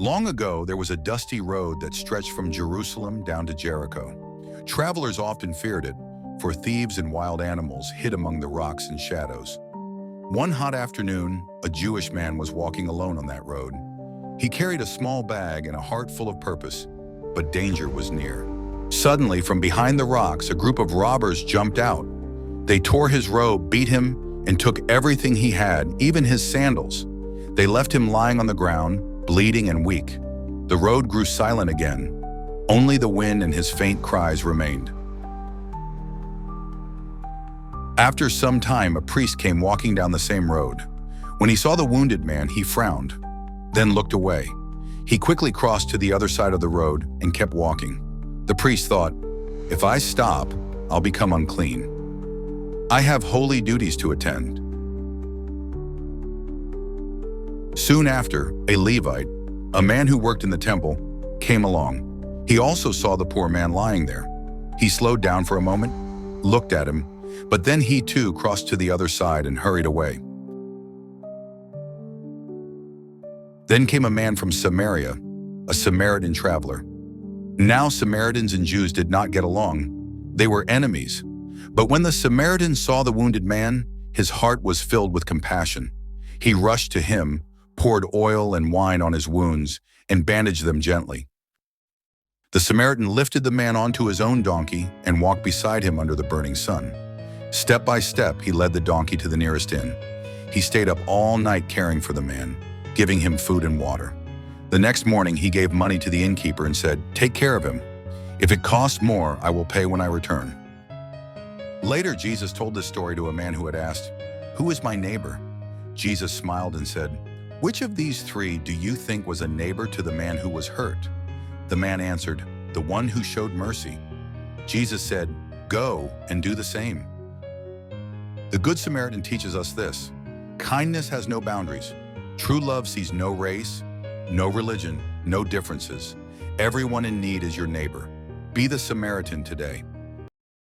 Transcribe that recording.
Long ago, there was a dusty road that stretched from Jerusalem down to Jericho. Travelers often feared it, for thieves and wild animals hid among the rocks and shadows. One hot afternoon, a Jewish man was walking alone on that road. He carried a small bag and a heart full of purpose, but danger was near. Suddenly, from behind the rocks, a group of robbers jumped out. They tore his robe, beat him, and took everything he had, even his sandals. They left him lying on the ground, bleeding and weak. The road grew silent again. Only the wind and his faint cries remained. After some time, a priest came walking down the same road. When he saw the wounded man, he frowned, then looked away. He quickly crossed to the other side of the road and kept walking. The priest thought, "If I stop, I'll become unclean. I have holy duties to attend." Soon after, a Levite, a man who worked in the temple, came along. He also saw the poor man lying there. He slowed down for a moment, looked at him, but then he too crossed to the other side and hurried away. Then came a man from Samaria, a Samaritan traveler. Now Samaritans and Jews did not get along. They were enemies. But when the Samaritan saw the wounded man, his heart was filled with compassion. He rushed to him, poured oil and wine on his wounds, and bandaged them gently. The Samaritan lifted the man onto his own donkey and walked beside him under the burning sun. Step by step, he led the donkey to the nearest inn. He stayed up all night caring for the man, giving him food and water. The next morning, he gave money to the innkeeper and said, "Take care of him. If it costs more, I will pay when I return." Later, Jesus told this story to a man who had asked, "Who is my neighbor?" Jesus smiled and said, "Which of these three do you think was a neighbor to the man who was hurt?" The man answered, "The one who showed mercy." Jesus said, "Go and do the same." The Good Samaritan teaches us this: kindness has no boundaries. True love sees no race, no religion, no differences. Everyone in need is your neighbor. Be the Samaritan today.